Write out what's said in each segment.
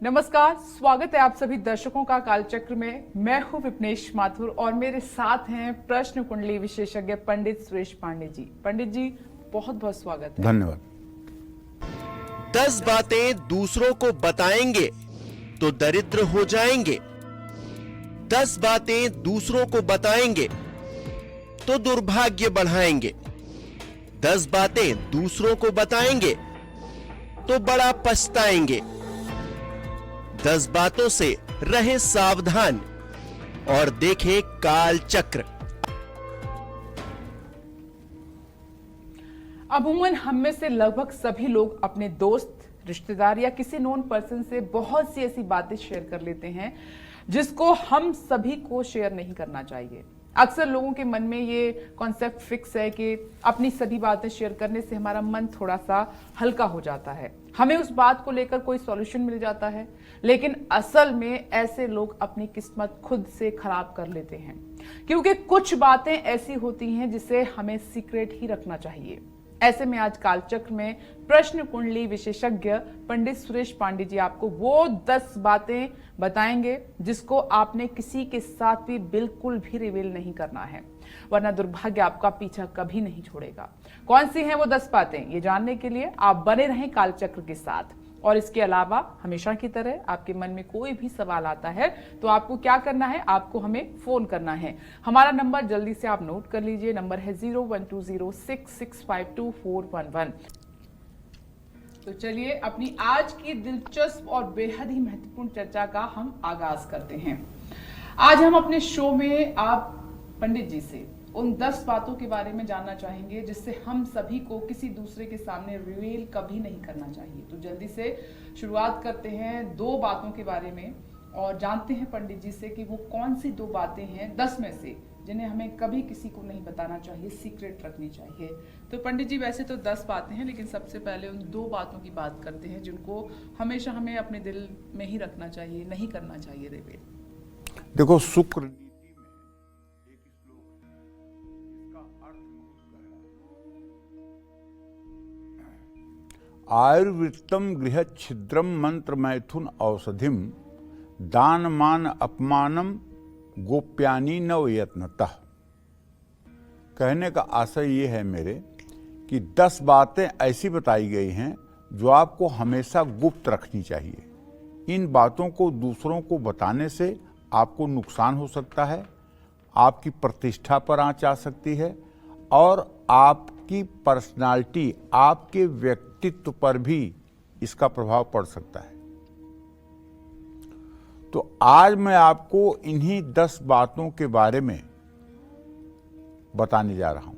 नमस्कार, स्वागत है आप सभी दर्शकों का कालचक्र में। मैं हूं विपनेश माथुर और मेरे साथ हैं प्रश्न कुंडली विशेषज्ञ पंडित सुरेश पांडे जी। पंडित जी, बहुत बहुत स्वागत है। धन्यवाद। 10 बातें दूसरों को बताएंगे तो दरिद्र हो जाएंगे। 10 बातें दूसरों को बताएंगे तो दुर्भाग्य बढ़ाएंगे। 10 बातें दूसरों को बताएंगे तो बड़ा पछताएंगे। 10 बातों से रहे सावधान और देखे काल चक्र। अमूमन हम में से लगभग सभी लोग अपने दोस्त, रिश्तेदार या किसी नोन पर्सन से बहुत सी ऐसी बातें शेयर कर लेते हैं जिसको हम सभी को शेयर नहीं करना चाहिए। अक्सर लोगों के मन में ये कॉन्सेप्ट फिक्स है कि अपनी सभी बातें शेयर करने से हमारा मन थोड़ा सा हल्का हो जाता है, हमें उस बात को लेकर कोई सॉल्यूशन मिल जाता है। लेकिन असल में ऐसे लोग अपनी किस्मत खुद से खराब कर लेते हैं, क्योंकि कुछ बातें ऐसी होती हैं जिसे हमें सीक्रेट ही रखना चाहिए। ऐसे में आज कालचक्र में प्रश्न कुंडली विशेषज्ञ पंडित सुरेश पांडे जी आपको वो 10 बातें बताएंगे जिसको आपने किसी के साथ भी बिल्कुल भी रिवील नहीं करना है, वरना दुर्भाग्य आपका पीछा कभी नहीं छोड़ेगा। कौन सी हैं वो 10 बातें, ये जानने के लिए आप बने रहें कालचक्र के साथ। और इसके अलावा हमेशा की तरह आपके मन में कोई भी सवाल आता है तो आपको क्या करना है, आपको हमें फोन करना है। हमारा नंबर जल्दी से आप नोट कर लीजिए, नंबर है 0120665241। तो चलिए अपनी आज की दिलचस्प और बेहद ही महत्वपूर्ण चर्चा का हम आगाज करते हैं। आज हम अपने शो में आप पंडित जी से उन 10 बातों के बारे में जानना चाहेंगे जिससे हम सभी को किसी दूसरे के सामने रिवील कभी नहीं करना चाहिए। तो जल्दी से शुरुआत करते हैं 2 बातों के बारे में और जानते हैं पंडित जी से कि वो कौन सी 2 बातें हैं 10 में से जिन्हें हमें कभी किसी को नहीं बताना चाहिए, सीक्रेट रखनी चाहिए। तो पंडित जी, वैसे तो 10 बातें हैं, लेकिन सबसे पहले उन 2 बातों की बात करते हैं जिनको हमेशा हमें अपने दिल में ही रखना चाहिए, नहीं करना चाहिए रिवील। देखो, शुक्र आयुर्वृत्तम गृह छिद्रम मंत्र मैथुन औषधिम दान मान अपमानम गोप्यानी नवयत्नतः। कहने का आशय ये है मेरे कि 10 बातें ऐसी बताई गई हैं जो आपको हमेशा गुप्त रखनी चाहिए। इन बातों को दूसरों को बताने से आपको नुकसान हो सकता है, आपकी प्रतिष्ठा पर आंच आ सकती है और आपकी पर्सनालिटी, आपके व्यक्तित्व पर भी इसका प्रभाव पड़ सकता है। तो आज मैं आपको इन्हीं 10 बातों के बारे में बताने जा रहा हूं।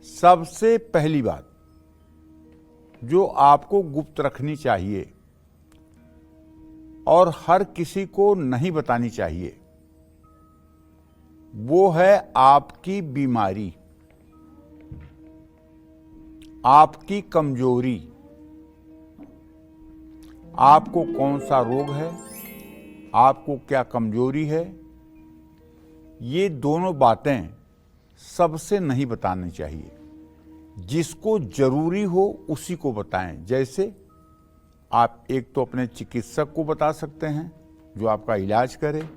सबसे पहली बात जो आपको गुप्त रखनी चाहिए और हर किसी को नहीं बतानी चाहिए, वो है आपकी बीमारी, आपकी कमजोरी। आपको कौन सा रोग है, आपको क्या कमजोरी है, ये दोनों बातें सबसे नहीं बतानी चाहिए। जिसको जरूरी हो उसी को बताएं। जैसे आप एक तो अपने चिकित्सक को बता सकते हैं जो आपका इलाज करे,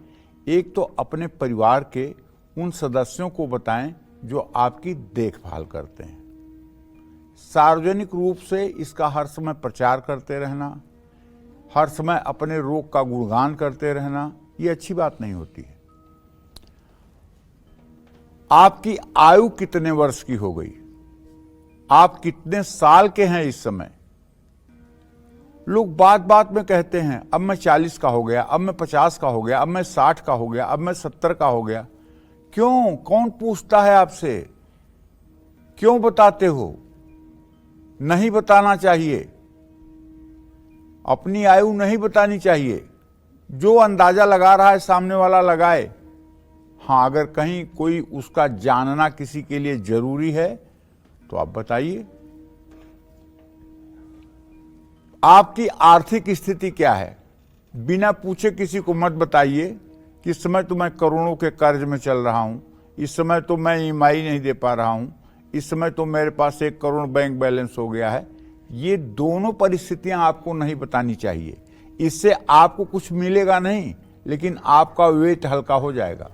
एक तो अपने परिवार के उन सदस्यों को बताएं जो आपकी देखभाल करते हैं। सार्वजनिक रूप से इसका हर समय प्रचार करते रहना, हर समय अपने रोग का गुणगान करते रहना, ये अच्छी बात नहीं होती है। आपकी आयु कितने वर्ष की हो गई, आप कितने साल के हैं इस समय। लोग बात बात में कहते हैं अब मैं 40 का हो गया, अब मैं 50 का हो गया, अब मैं 60 का हो गया, अब मैं 70 का हो गया। क्यों? कौन पूछता है आपसे? क्यों बताते हो? नहीं बताना चाहिए। अपनी आयु नहीं बतानी चाहिए। जो अंदाजा लगा रहा है सामने वाला लगाए। हाँ, अगर कहीं कोई उसका जानना किसी के लिए जरूरी है तो आप बताइए। आपकी आर्थिक स्थिति क्या है, बिना पूछे किसी को मत बताइए कि इस समय तो मैं करोड़ों के कर्ज में चल रहा हूं, इस समय तो मैं ईएमआई नहीं दे पा रहा हूं, इस समय तो मेरे पास 1 करोड़ बैंक बैलेंस हो गया है। ये दोनों परिस्थितियां आपको नहीं बतानी चाहिए। इससे आपको कुछ मिलेगा नहीं, लेकिन आपका वेट हल्का हो जाएगा।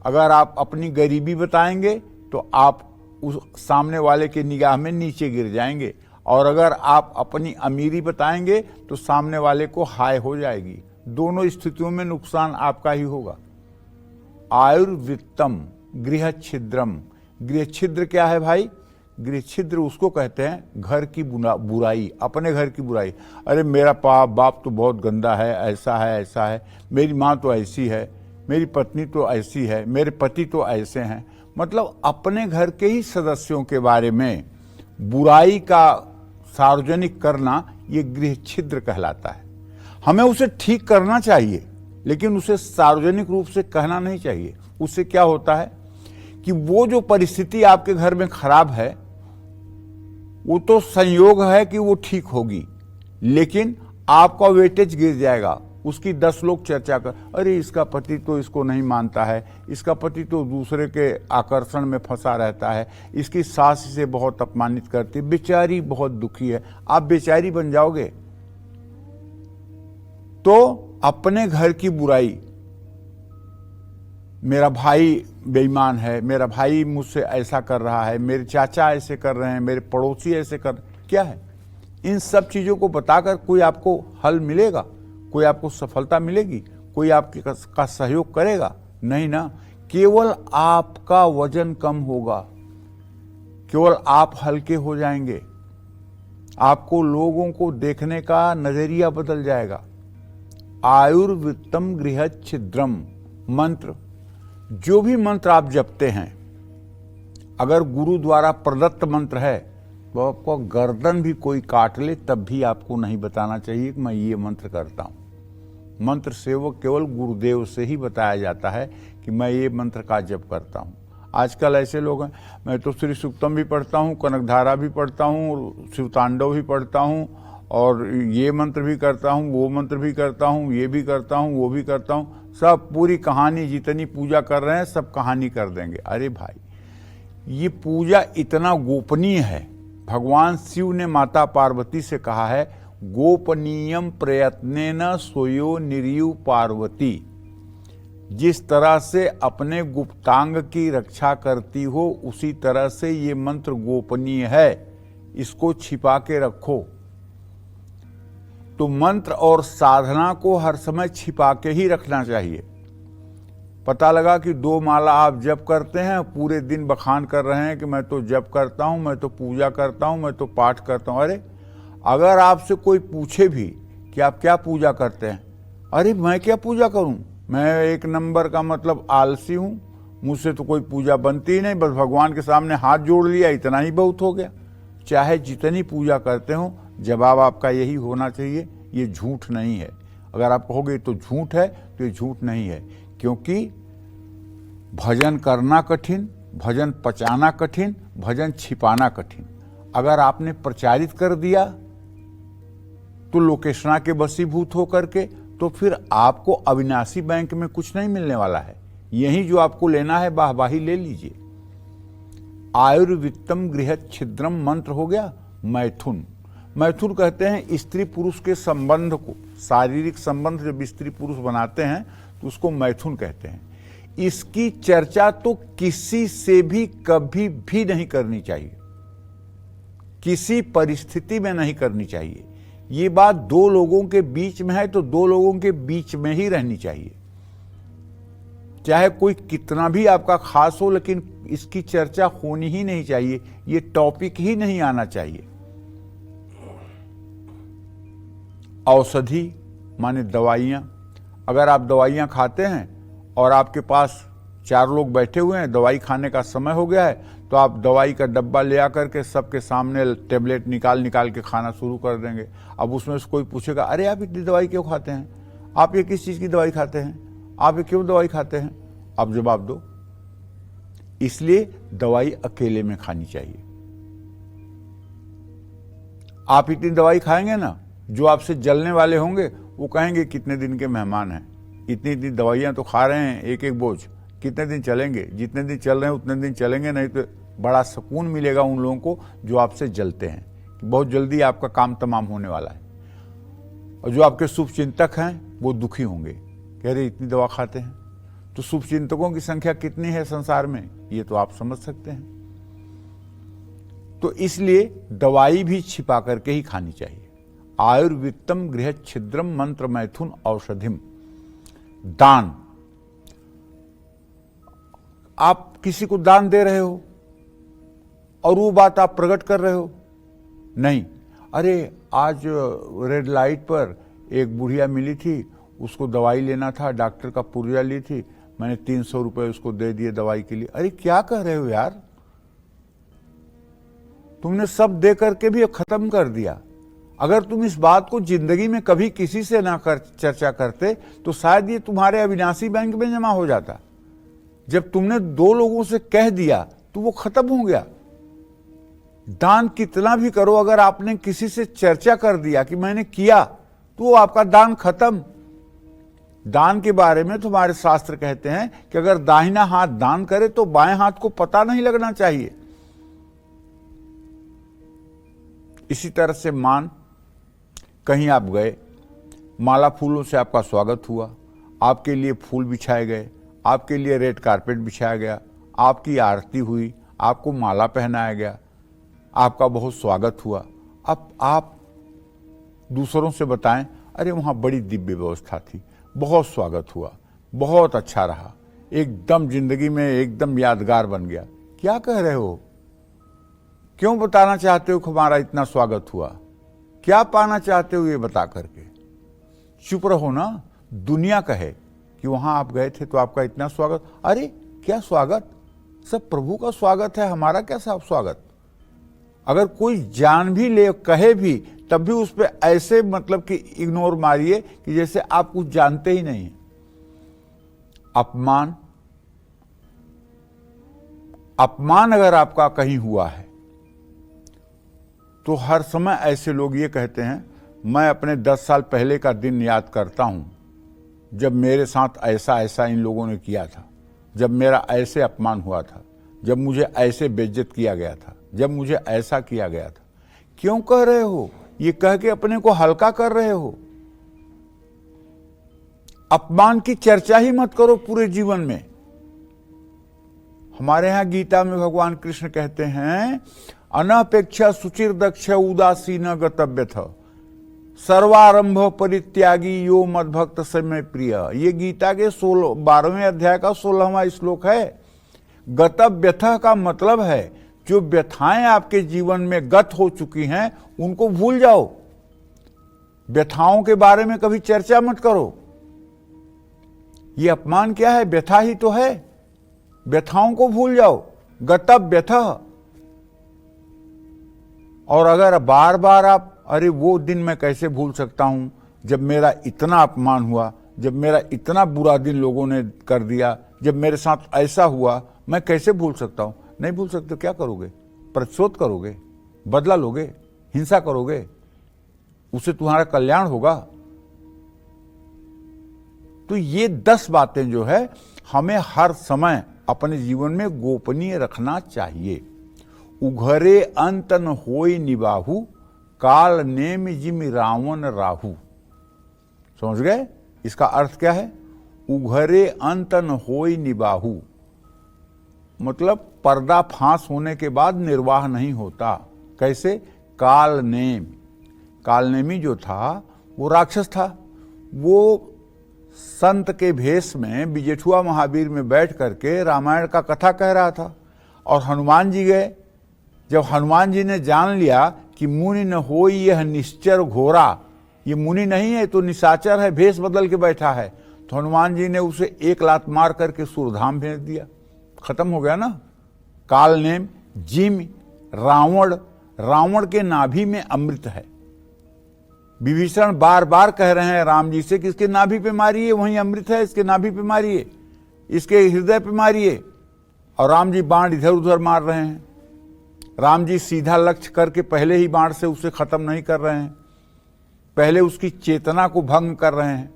अगर आप अपनी गरीबी बताएंगे तो आप उस सामने वाले के निगाह में नीचे गिर जाएंगे, और अगर आप अपनी अमीरी बताएंगे तो सामने वाले को हाय हो जाएगी। दोनों स्थितियों में नुकसान आपका ही होगा। आयुर्वित्तम गृह छिद्रम। गृह छिद्र क्या है भाई? गृह छिद्र उसको कहते हैं घर की बुराई, अपने घर की बुराई। अरे मेरा बाप तो बहुत गंदा है, ऐसा है ऐसा है, मेरी माँ तो ऐसी है, मेरी पत्नी तो ऐसी है, मेरे पति तो ऐसे हैं। मतलब अपने घर के ही सदस्यों के बारे में बुराई का सार्वजनिक करना, ये गृह छिद्र कहलाता है। हमें उसे ठीक करना चाहिए, लेकिन उसे सार्वजनिक रूप से कहना नहीं चाहिए। उससे क्या होता है कि वो जो परिस्थिति आपके घर में खराब है, वो तो संयोग है कि वो ठीक होगी, लेकिन आपका वेटेज गिर जाएगा। उसकी 10 लोग चर्चा कर, अरे इसका पति तो इसको नहीं मानता है, इसका पति तो दूसरे के आकर्षण में फंसा रहता है, इसकी सास इसे बहुत अपमानित करती है, बेचारी बहुत दुखी है। आप बेचारी बन जाओगे। तो अपने घर की बुराई, मेरा भाई बेईमान है, मेरा भाई मुझसे ऐसा कर रहा है, मेरे चाचा ऐसे कर रहे हैं, मेरे पड़ोसी ऐसे कर, क्या है? इन सब चीजों को बताकर कोई आपको हल मिलेगा? कोई आपको सफलता मिलेगी? कोई आपके का सहयोग करेगा? नहीं ना। केवल आपका वजन कम होगा, केवल आप हल्के हो जाएंगे, आपको लोगों को देखने का नजरिया बदल जाएगा। आयुर्वित्तम गृह छिद्रम मंत्र, जो भी मंत्र आप जपते हैं, अगर गुरु द्वारा प्रदत्त मंत्र है तो आपको गर्दन भी कोई काट ले तब भी आपको नहीं बताना चाहिए कि मैं ये मंत्र करता हूं। मंत्र सेवक केवल गुरुदेव से ही बताया जाता है कि मैं ये मंत्र का जप करता हूं। आजकल ऐसे लोग हैं, मैं तो श्री सूक्तम भी पढ़ता हूं, कनकधारा भी पढ़ता हूं, शिवतांडव भी पढ़ता हूं, और ये मंत्र भी करता हूं, वो मंत्र भी करता हूं, ये भी करता हूं, वो भी करता हूं। सब पूरी कहानी, जितनी पूजा कर रहे हैं सब कहानी कर देंगे। अरे भाई, ये पूजा इतना गोपनीय है। भगवान शिव ने माता पार्वती से कहा है, गोपनीयम प्रयत्नेन सोयो निर्यु पार्वती। जिस तरह से अपने गुप्तांग की रक्षा करती हो, उसी तरह से ये मंत्र गोपनीय है, इसको छिपा के रखो। तो मंत्र और साधना को हर समय छिपा के ही रखना चाहिए। पता लगा कि 2 माला आप जप करते हैं, पूरे दिन बखान कर रहे हैं कि मैं तो जप करता हूं, मैं तो पूजा करता हूं, मैं तो पाठ करता हूं। अरे अगर आपसे कोई पूछे भी कि आप क्या पूजा करते हैं, अरे मैं क्या पूजा करूं, मैं 1 नंबर का मतलब आलसी हूं, मुझसे तो कोई पूजा बनती ही नहीं, बस भगवान के सामने हाथ जोड़ लिया, इतना ही बहुत हो गया। चाहे जितनी पूजा करते हो, जवाब आपका यही होना चाहिए, ये झूठ नहीं है। अगर आप कहोगे तो झूठ है, तो ये झूठ नहीं है, क्योंकि भजन करना कठिन, भजन पचाना कठिन, भजन छिपाना कठिन। अगर आपने प्रचारित कर दिया तो लोकेशना के वशीभूत होकर के, तो फिर आपको अविनाशी बैंक में कुछ नहीं मिलने वाला है। यही जो आपको लेना है, वाहवाही ले लीजिए। आयुर्वित्तम गृह छिद्रम मंत्र हो गया मैथुन। मैथुन कहते हैं स्त्री पुरुष के संबंध को, शारीरिक संबंध जब स्त्री पुरुष बनाते हैं तो उसको मैथुन कहते हैं। इसकी चर्चा तो किसी से भी कभी भी नहीं करनी चाहिए, किसी परिस्थिति में नहीं करनी चाहिए। ये बात 2 लोगों के बीच में है तो 2 लोगों के बीच में ही रहनी चाहिए, चाहे कोई कितना भी आपका खास हो, लेकिन इसकी चर्चा होनी ही नहीं चाहिए, ये टॉपिक ही नहीं आना चाहिए। औषधि माने दवाइयाँ, अगर आप दवाइयाँ खाते हैं और आपके पास 4 लोग बैठे हुए हैं, दवाई खाने का समय हो गया है, तो आप दवाई का डब्बा ले आकर के सबके सामने टेबलेट निकाल के खाना शुरू कर देंगे। अब उसमें से कोई पूछेगा, अरे आप इतनी दवाई क्यों खाते हैं, आप ये किस चीज़ की दवाई खाते हैं, आप ये क्यों दवाई खाते हैं? आप जवाब दो। इसलिए दवाई अकेले में खानी चाहिए। आप इतनी दवाई खाएंगे ना, जो आपसे जलने वाले होंगे वो कहेंगे कितने दिन के मेहमान हैं, इतनी इतनी दवाइयाँ तो खा रहे हैं, 1-1 बोझ, कितने दिन चलेंगे? जितने दिन चल रहे हैं उतने दिन चलेंगे, नहीं तो बड़ा सुकून मिलेगा उन लोगों को जो आपसे जलते हैं। कि बहुत जल्दी आपका काम तमाम होने वाला है। और जो आपके शुभ चिंतक हैं वो दुखी होंगे, कह रहे इतनी दवा खाते हैं। तो शुभ चिंतकों की संख्या कितनी है संसार में, ये तो आप समझ सकते हैं। तो इसलिए दवाई भी छिपा करके ही खानी चाहिए। आयुर्वित्तम गृह छिद्रम मंत्र मैथुन औषधिम। दान, आप किसी को दान दे रहे हो और वो बात आप प्रकट कर रहे हो, नहीं, अरे आज रेड लाइट पर एक बुढ़िया मिली थी, उसको दवाई लेना था, डॉक्टर का पुर्जा ली थी, मैंने 300 रुपए उसको दे दिए दवाई के लिए। अरे क्या कह रहे हो यार, तुमने सब दे करके भी खत्म कर दिया। अगर तुम इस बात को जिंदगी में कभी किसी से ना कर चर्चा करते तो शायद ये तुम्हारे अविनाशी बैंक में जमा हो जाता। जब तुमने 2 लोगों से कह दिया तो वो खत्म हो गया। दान कितना भी करो, अगर आपने किसी से चर्चा कर दिया कि मैंने किया, तो वो आपका दान खत्म। दान के बारे में तुम्हारे शास्त्र कहते हैं कि अगर दाहिना हाथ दान करे तो बाएं हाथ को पता नहीं लगना चाहिए। इसी तरह से मान, कहीं आप गए, माला फूलों से आपका स्वागत हुआ, आपके लिए फूल बिछाए गए, आपके लिए रेड कारपेट बिछाया गया, आपकी आरती हुई, आपको माला पहनाया गया, आपका बहुत स्वागत हुआ। अब आप दूसरों से बताएं, अरे वहाँ बड़ी दिव्य व्यवस्था थी, बहुत स्वागत हुआ, बहुत अच्छा रहा, एकदम जिंदगी में एकदम यादगार बन गया। क्या कह रहे हो? क्यों बताना चाहते हो कि हमारा इतना स्वागत हुआ? क्या पाना चाहते हो ये बता करके? चुप रहो ना। दुनिया कहे कि वहां आप गए थे तो आपका इतना स्वागत। अरे क्या स्वागत, सब प्रभु का स्वागत है, हमारा क्या सब स्वागत। अगर कोई जान भी ले कहे भी तब भी उस पर ऐसे मतलब कि इग्नोर मारिए कि जैसे आप कुछ जानते ही नहीं। अपमान अगर आपका कहीं हुआ है तो हर समय ऐसे लोग ये कहते हैं, मैं अपने 10 साल पहले का दिन याद करता हूं जब मेरे साथ ऐसा ऐसा इन लोगों ने किया था, जब मेरा ऐसे अपमान हुआ था, जब मुझे ऐसे बेइज्जत किया गया था, जब मुझे ऐसा किया गया था। क्यों कह रहे हो? ये कह के अपने को हल्का कर रहे हो। अपमान की चर्चा ही मत करो पूरे जीवन में। हमारे यहां गीता में भगवान कृष्ण कहते हैं, अनपेक्षा सुचिर दक्ष उदासीन गतव्यथ सर्वारंभ परित्यागी यो मद्भक्त समय प्रिय। ये गीता के 12वें अध्याय का 16वां श्लोक है। गतव्यथ का मतलब है जो व्यथाएं आपके जीवन में गत हो चुकी हैं उनको भूल जाओ। व्यथाओं के बारे में कभी चर्चा मत करो। ये अपमान क्या है? व्यथा ही तो है। व्यथाओं को भूल जाओ। गतव्यथ। और अगर बार बार आप, अरे वो दिन मैं कैसे भूल सकता हूं जब मेरा इतना अपमान हुआ, जब मेरा इतना बुरा दिन लोगों ने कर दिया, जब मेरे साथ ऐसा हुआ, मैं कैसे भूल सकता हूं? नहीं भूल सकते। क्या करोगे? प्रतिशोध करोगे, बदला लोगे, हिंसा करोगे, उससे तुम्हारा कल्याण होगा। तो ये 10 बातें जो है हमें हर समय अपने जीवन में गोपनीय रखना चाहिए। उघरे अंतन होई निबाहु काल नेम जिम रावण राहु। समझ गए? इसका अर्थ क्या है? उघरे अंतन होई निबाहु मतलब पर्दा फांस होने के बाद निर्वाह नहीं होता। कैसे? काल नेम। कालनेमी जो था वो राक्षस था। वो संत के भेष में बिजेठुआ महावीर में बैठ करके रामायण का कथा कह रहा था। और हनुमान जी गए। जब हनुमान जी ने जान लिया कि मुनि न होई यह निश्चर घोरा, ये मुनि नहीं है तो निशाचर है, भेष बदल के बैठा है, तो हनुमान जी ने उसे 1 लात मार करके सूरधाम भेज दिया। खत्म हो गया ना। काल नेम जिम रावण। रावण के नाभि में अमृत है। विभीषण बार बार कह रहे हैं राम जी से कि इसके नाभि पे मारिए, वहीं अमृत है, इसके नाभि पे मारिए, इसके हृदय पे मारिए। और राम जी बाण इधर उधर मार रहे हैं। राम जी सीधा लक्ष्य करके पहले ही बाण से उसे खत्म नहीं कर रहे हैं, पहले उसकी चेतना को भंग कर रहे हैं।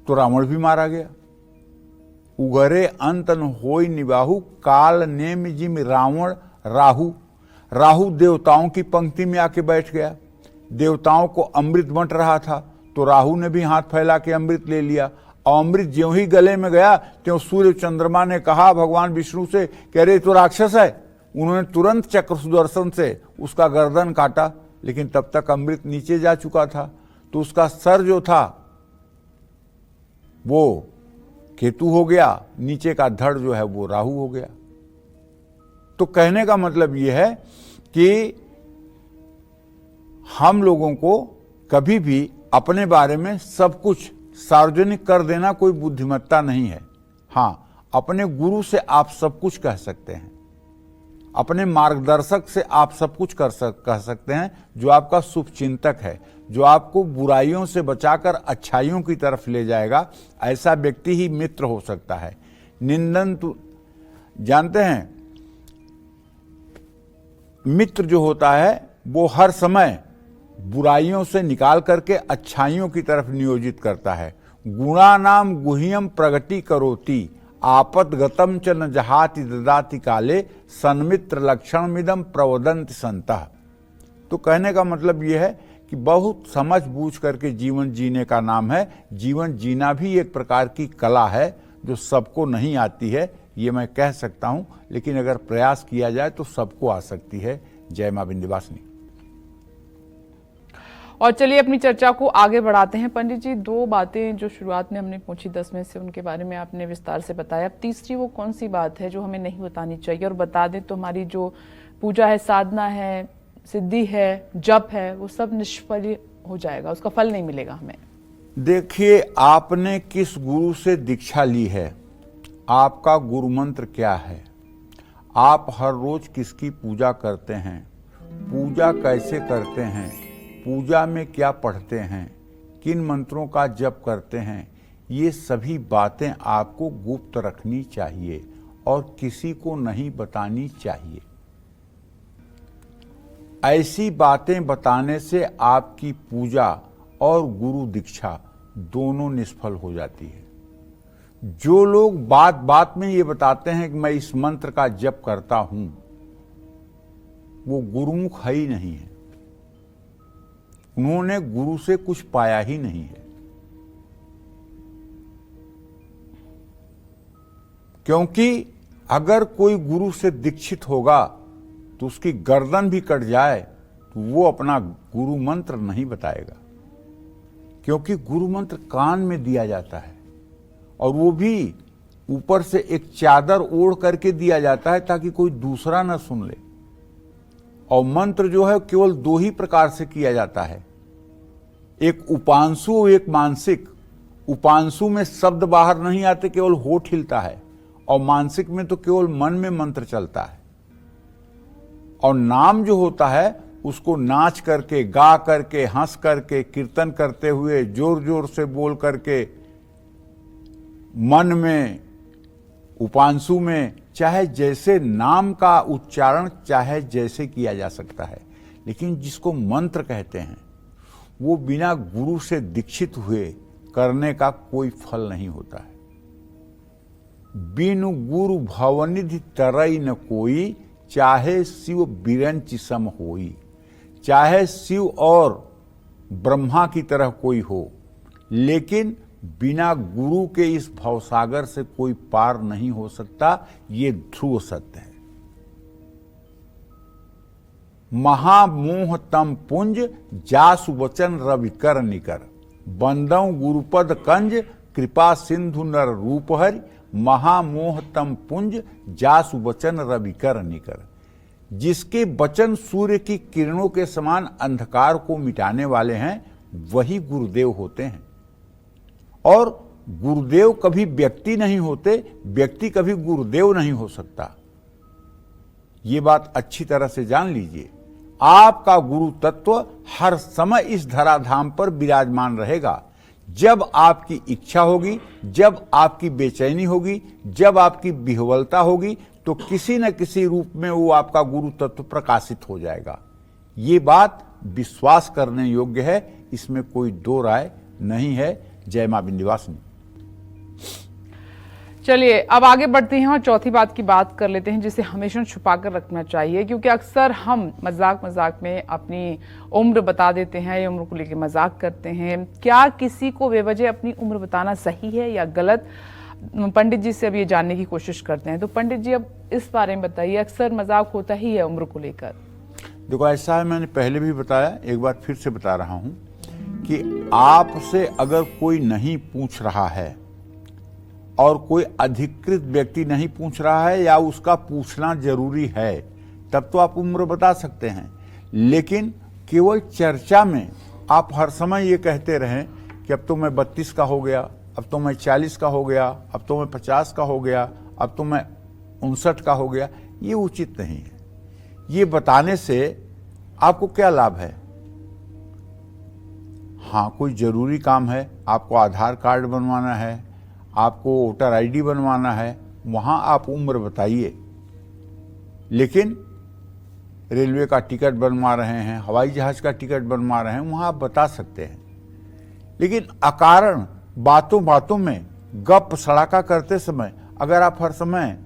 तो रावण भी मारा गया। उगरे अंतन होई निबाहु काल नेम जिम रावण राहु। राहु देवताओं की पंक्ति में आके बैठ गया। देवताओं को अमृत बंट रहा था तो राहु ने भी हाथ फैला के अमृत ले लिया, और अमृत ज्यों ही गले में गया त्यों सूर्य चंद्रमा ने कहा भगवान विष्णु से, कह रहे तो राक्षस है। उन्होंने तुरंत चक्र सुदर्शन से उसका गर्दन काटा, लेकिन तब तक अमृत नीचे जा चुका था, तो उसका सर जो था वो केतु हो गया, नीचे का धड़ जो है वो राहु हो गया। तो कहने का मतलब यह है कि हम लोगों को कभी भी अपने बारे में सब कुछ सार्वजनिक कर देना कोई बुद्धिमत्ता नहीं है। हाँ, अपने गुरु से आप सब कुछ कह सकते हैं, अपने मार्गदर्शक से आप सब कुछ कह सकते हैं, जो आपका शुभ चिंतक है, जो आपको बुराइयों से बचाकर अच्छाइयों की तरफ ले जाएगा। ऐसा व्यक्ति ही मित्र हो सकता है। निंदन तो जानते हैं, मित्र जो होता है वो हर समय बुराइयों से निकाल करके अच्छाइयों की तरफ नियोजित करता है। गुणानाम गुह्यम प्रगति करोति, आपदगतम च न जहाति ददाति काले, सन्मित्र लक्षणमिदम प्रवदन्ति संतः। तो कहने का मतलब यह है कि बहुत समझ बूझ करके जीवन जीने का नाम है। जीवन जीना भी एक प्रकार की कला है जो सबको नहीं आती है, ये मैं कह सकता हूं, लेकिन अगर प्रयास किया जाए तो सबको आ सकती है। जय मां विंध्यवासिनी। और चलिए अपनी चर्चा को आगे बढ़ाते हैं। पंडित जी, दो बातें जो शुरुआत में हमने पूछी 10 में से, उनके बारे में आपने विस्तार से बताया। अब तीसरी वो कौन सी बात है जो हमें नहीं बतानी चाहिए, और बता दें तो हमारी जो पूजा है, साधना है, सिद्धि है, जप है, वो सब निष्फल हो जाएगा, उसका फल नहीं मिलेगा हमें। देखिए, आपने किस गुरु से दीक्षा ली है, आपका गुरु मंत्र क्या है, आप हर रोज किसकी पूजा करते हैं, पूजा कैसे करते हैं, पूजा में क्या पढ़ते हैं, किन मंत्रों का जप करते हैं, ये सभी बातें आपको गुप्त रखनी चाहिए और किसी को नहीं बतानी चाहिए। ऐसी बातें बताने से आपकी पूजा और गुरु दीक्षा दोनों निष्फल हो जाती है। जो लोग बात बात में ये बताते हैं कि मैं इस मंत्र का जप करता हूं, वो गुरुमुख है ही नहीं है, उन्होंने गुरु से कुछ पाया ही नहीं है। क्योंकि अगर कोई गुरु से दीक्षित होगा तो उसकी गर्दन भी कट जाए तो वो अपना गुरु मंत्र नहीं बताएगा, क्योंकि गुरु मंत्र कान में दिया जाता है, और वो भी ऊपर से एक चादर ओढ़ करके दिया जाता है ताकि कोई दूसरा न सुन ले। और मंत्र जो है केवल दो ही प्रकार से किया जाता है, एक उपांशु, एक मानसिक। उपांशु में शब्द बाहर नहीं आते, केवल होठ हिलता है, और मानसिक में तो केवल मन में मंत्र चलता है। और नाम जो होता है उसको नाच करके, गा करके, हंस करके, कीर्तन करते हुए, जोर जोर से बोल करके, मन में, उपांशु में, चाहे जैसे नाम का उच्चारण चाहे जैसे किया जा सकता है। लेकिन जिसको मंत्र कहते हैं वो बिना गुरु से दीक्षित हुए करने का कोई फल नहीं होता है। बिनु गुरु भवनिधि तरई न कोई, चाहे शिव बिरंच सम होई। चाहे शिव और ब्रह्मा की तरह कोई हो, लेकिन बिना गुरु के इस भवसागर से कोई पार नहीं हो सकता, ये ध्रुव सत्य है। महामोह तम पुंज, जासु वचन रवि कर निकर। बंदौ गुरुपद कंज, कृपा सिंधु नर रूप हरि। महामोह तम पुंज, जासु वचन रवि कर निकर। जिसके वचन सूर्य की किरणों के समान अंधकार को मिटाने वाले हैं, वही गुरुदेव होते हैं। और गुरुदेव कभी व्यक्ति नहीं होते, व्यक्ति कभी गुरुदेव नहीं हो सकता। ये बात अच्छी तरह से जान लीजिए। आपका गुरु तत्व हर समय इस धराधाम पर विराजमान रहेगा। जब आपकी इच्छा होगी, जब आपकी बेचैनी होगी, जब आपकी विह्वलता होगी, तो किसी न किसी रूप में वो आपका गुरु तत्व प्रकाशित हो जाएगा। ये बात विश्वास करने योग्य है, इसमें कोई दो राय नहीं है। जय मां विंध्यवासिनी। चलिए अब आगे बढ़ते हैं और चौथी बात की बात कर लेते हैं जिसे हमेशा छुपा कर रखना चाहिए, क्योंकि अक्सर हम मजाक में अपनी उम्र बता देते हैं या उम्र को लेकर मजाक करते हैं। क्या किसी को बेवजह अपनी उम्र बताना सही है या गलत? पंडित जी से अब ये जानने की कोशिश करते हैं। तो पंडित जी अब इस बारे में बताइए, अक्सर मजाक होता ही है उम्र को लेकर। देखो ऐसा है, मैंने पहले भी बताया, एक बार फिर से बता रहा हूं कि आपसे अगर कोई नहीं पूछ रहा है और कोई अधिकृत व्यक्ति नहीं पूछ रहा है या उसका पूछना जरूरी है, तब तो आप उम्र बता सकते हैं। लेकिन केवल चर्चा में आप हर समय ये कहते रहें कि अब तो मैं 32 का हो गया, अब तो मैं 40 का हो गया, अब तो मैं 50 का हो गया, अब तो मैं 59 का हो गया, ये उचित नहीं है। ये बताने से आपको क्या लाभ है? हाँ, कोई जरूरी काम है, आपको आधार कार्ड बनवाना है, आपको वोटर आईडी बनवाना है, वहां आप उम्र बताइए। लेकिन रेलवे का टिकट बनवा रहे हैं, हवाई जहाज का टिकट बनवा रहे हैं, वहां आप बता सकते हैं। लेकिन अकारण बातों बातों में गप सड़ाका करते समय अगर आप हर समय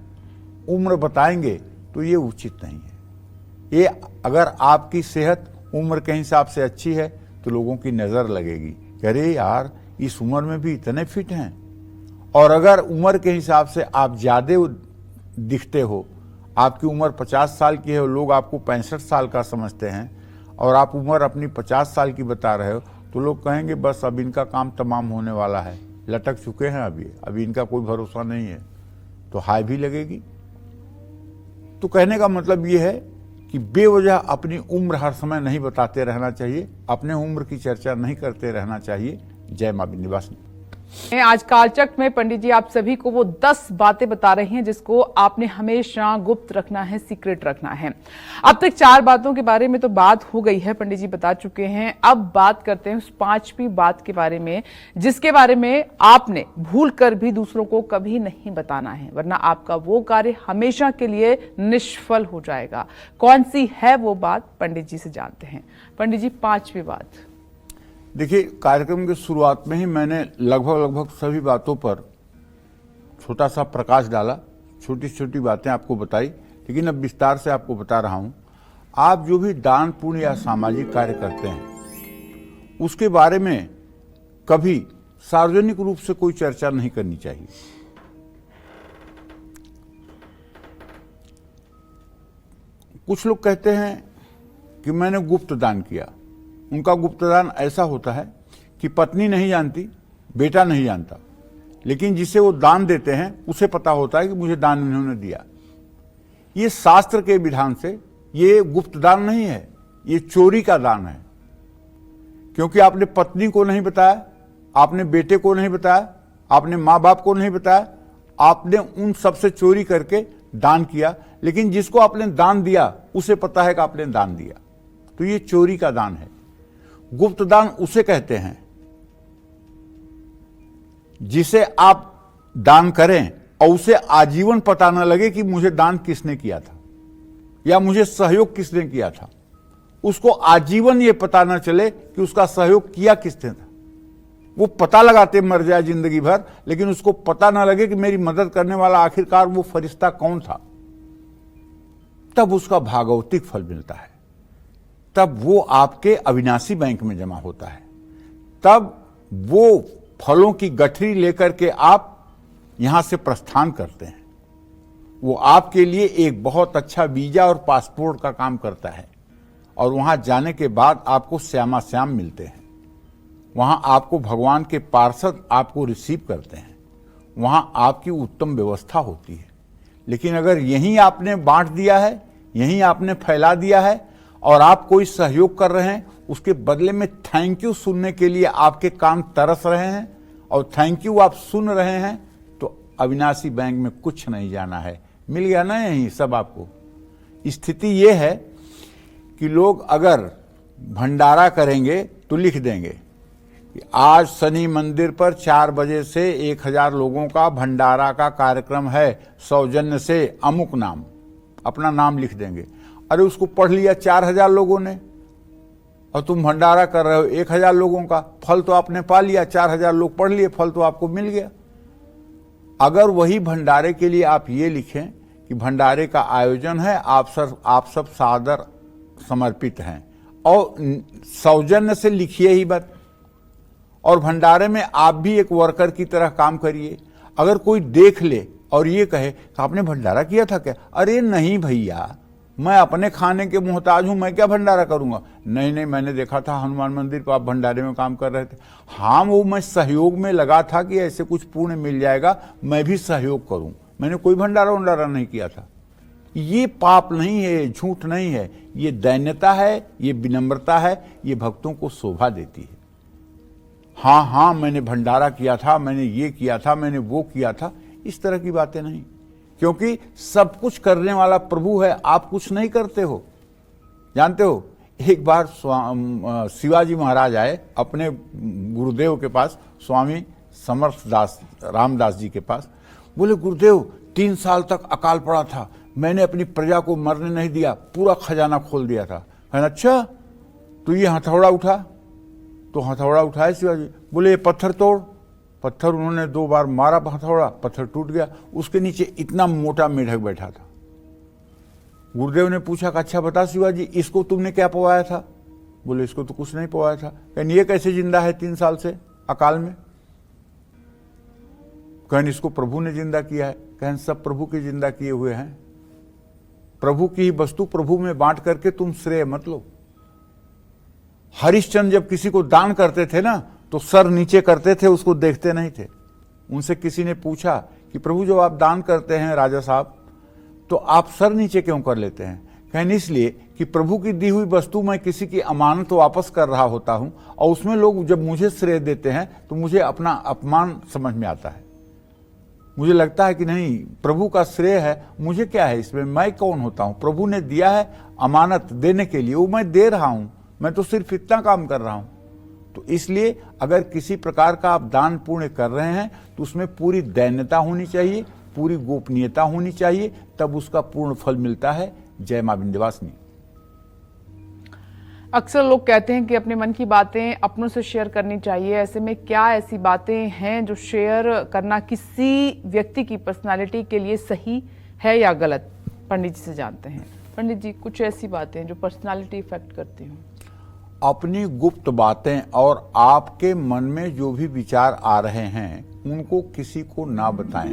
उम्र बताएंगे तो ये उचित नहीं है। ये अगर आपकी सेहत उम्र के हिसाब से अच्छी है तो लोगों की नजर लगेगी कि अरे यार, इस उम्र में भी इतने फिट हैं। और अगर उम्र के हिसाब से आप ज्यादा दिखते हो, आपकी उम्र 50 साल की है और लोग आपको 65 साल का समझते हैं और आप उम्र अपनी 50 साल की बता रहे हो, तो लोग कहेंगे बस अब इनका काम तमाम होने वाला है, लटक चुके हैं अभी इनका कोई भरोसा नहीं है, तो हाय भी लगेगी। तो कहने का मतलब ये है कि बेवजह अपनी उम्र हर समय नहीं बताते रहना चाहिए, अपने उम्र की चर्चा नहीं करते रहना चाहिए। जय मां विंध्यवासिनी। आज कालचक्र में पंडित जी आप सभी को वो 10 बातें बता रही हैं जिसको आपने हमेशा गुप्त रखना है, सीक्रेट रखना है। अब तक 4 बातों के बारे में तो बात हो गई है, पंडित जी बता चुके हैं। अब बात करते हैं उस 5वीं बात के बारे में जिसके बारे में आपने भूल कर भी दूसरों को कभी नहीं बताना है, वरना आपका वो कार्य हमेशा के लिए निष्फल हो जाएगा। कौन सी है वो बात, पंडित जी से जानते हैं। पंडित जी 5वीं बात। देखिए, कार्यक्रम की शुरुआत में ही मैंने लगभग सभी बातों पर छोटा सा प्रकाश डाला, छोटी छोटी बातें आपको बताई, लेकिन अब विस्तार से आपको बता रहा हूं। आप जो भी दान पुण्य या सामाजिक कार्य करते हैं उसके बारे में कभी सार्वजनिक रूप से कोई चर्चा नहीं करनी चाहिए। कुछ लोग कहते हैं कि मैंने गुप्त दान किया। उनका गुप्तदान ऐसा होता है कि पत्नी नहीं जानती, बेटा नहीं जानता, लेकिन जिसे वो दान देते हैं उसे पता होता है कि मुझे दान इन्होंने दिया। ये शास्त्र के विधान से ये गुप्तदान नहीं है, ये चोरी का दान है। क्योंकि आपने पत्नी को नहीं बताया, आपने बेटे को नहीं बताया, आपने माँ बाप को नहीं बताया, आपने उन सबसे चोरी करके दान किया। लेकिन जिसको आपने दान दिया उसे पता है कि आपने दान दिया, तो ये चोरी का दान है। गुप्त दान उसे कहते हैं जिसे आप दान करें और उसे आजीवन पता न लगे कि मुझे दान किसने किया था या मुझे सहयोग किसने किया था। उसको आजीवन ये पता न चले कि उसका सहयोग किया किसने था। वो पता लगाते मर जाए जिंदगी भर, लेकिन उसको पता न लगे कि मेरी मदद करने वाला आखिरकार वो फरिश्ता कौन था। तब उसका भागवतिक फल मिलता है, तब वो आपके अविनाशी बैंक में जमा होता है, तब वो फलों की गठरी लेकर के आप यहां से प्रस्थान करते हैं। वो आपके लिए एक बहुत अच्छा वीजा और पासपोर्ट का काम करता है और वहां जाने के बाद आपको श्यामा श्याम मिलते हैं। वहां आपको भगवान के पार्षद आपको रिसीव करते हैं, वहां आपकी उत्तम व्यवस्था होती है। लेकिन अगर यहीं आपने बांट दिया है, यहीं आपने फैला दिया है और आप कोई सहयोग कर रहे हैं, उसके बदले में थैंक यू सुनने के लिए आपके कान तरस रहे हैं और थैंक यू आप सुन रहे हैं, तो अविनाशी बैंक में कुछ नहीं जाना है, मिल गया ना यहीं सब आपको। स्थिति यह है कि लोग अगर भंडारा करेंगे तो लिख देंगे कि आज शनि मंदिर पर 4 बजे से 1000 लोगों का भंडारा का कार्यक्रम है, सौजन्य से अमुक नाम, अपना नाम लिख देंगे। अरे उसको पढ़ लिया 4000 लोगों ने और तुम भंडारा कर रहे हो 1000 लोगों का, फल तो आपने पा लिया, 4000 लोग पढ़ लिए, फल तो आपको मिल गया। अगर वही भंडारे के लिए आप ये लिखें कि भंडारे का आयोजन है, आप सब सादर समर्पित हैं, और सौजन्य से लिखिए ही बात, और भंडारे में आप भी एक वर्कर की तरह काम करिए। अगर कोई देख ले और ये कहे कि आपने भंडारा किया था क्या, अरे नहीं भैया, मैं अपने खाने के मोहताज हूं, मैं क्या भंडारा करूंगा। नहीं, मैंने देखा था हनुमान मंदिर को आप भंडारे में काम कर रहे थे। हाँ, वो मैं सहयोग में लगा था कि ऐसे कुछ पुण्य मिल जाएगा, मैं भी सहयोग करूं, मैंने कोई भंडारा नहीं किया था। ये पाप नहीं है, झूठ नहीं है, ये दैन्यता है, ये विनम्रता है, ये भक्तों को शोभा देती है। हाँ, मैंने भंडारा किया था, मैंने ये किया था, मैंने वो किया था, इस तरह की बातें नहीं, क्योंकि सब कुछ करने वाला प्रभु है, आप कुछ नहीं करते हो। जानते हो, एक बार शिवाजी महाराज आए अपने गुरुदेव के पास, स्वामी समर्थ दास रामदास जी के पास। बोले, गुरुदेव 3 साल तक अकाल पड़ा था, मैंने अपनी प्रजा को मरने नहीं दिया, पूरा खजाना खोल दिया था। कहना, अच्छा तो ये हथौड़ा उठा, तो हथौड़ा उठाए शिवाजी। बोले, ये पत्थर तोड़। पत्थर उन्होंने 2 बार मारा, हथौड़ा, पत्थर टूट गया, उसके नीचे इतना मोटा मेढक बैठा था। गुरुदेव ने पूछा कि अच्छा बता शिवाजी, इसको तुमने क्या पवाया था। बोले, इसको तो कुछ नहीं पवाया था। कहने, ये कैसे जिंदा है 3 साल से अकाल में। कहने, इसको प्रभु ने जिंदा किया है। कहने, सब प्रभु के जिंदा किए हुए हैं, प्रभु की ही वस्तु प्रभु में बांट करके तुम श्रेय मत लो। हरिश्चंद्र जब किसी को दान करते थे ना, तो सर नीचे करते थे, उसको देखते नहीं थे। उनसे किसी ने पूछा कि प्रभु जब आप दान करते हैं राजा साहब, तो आप सर नीचे क्यों कर लेते हैं। कहने, इसलिए कि प्रभु की दी हुई वस्तु मैं किसी की अमानत वापस कर रहा होता हूं, और उसमें लोग जब मुझे श्रेय देते हैं तो मुझे अपना अपमान समझ में आता है। मुझे लगता है कि नहीं, प्रभु का श्रेय है, मुझे क्या है इसमें, मैं कौन होता हूं। प्रभु ने दिया है अमानत देने के लिए, वो मैं दे रहा हूं, मैं तो सिर्फ इतना काम कर रहा हूं। तो इसलिए अगर किसी प्रकार का आप दान पुण्य कर रहे हैं तो उसमें पूरी दैन्यता होनी चाहिए, पूरी गोपनीयता होनी चाहिए, तब उसका पूर्ण फल मिलता है। जय मां विंध्यवासिनी। अक्सर लोग कहते हैं कि अपने मन की बातें अपनों से शेयर करनी चाहिए। ऐसे में क्या ऐसी बातें हैं जो शेयर करना किसी व्यक्ति की पर्सनालिटी के लिए सही है या गलत? पंडित जी से जानते हैं। पंडित जी, कुछ ऐसी बातें जो पर्सनालिटी इफेक्ट करती हों। अपनी गुप्त बातें और आपके मन में जो भी विचार आ रहे हैं उनको किसी को ना बताएं।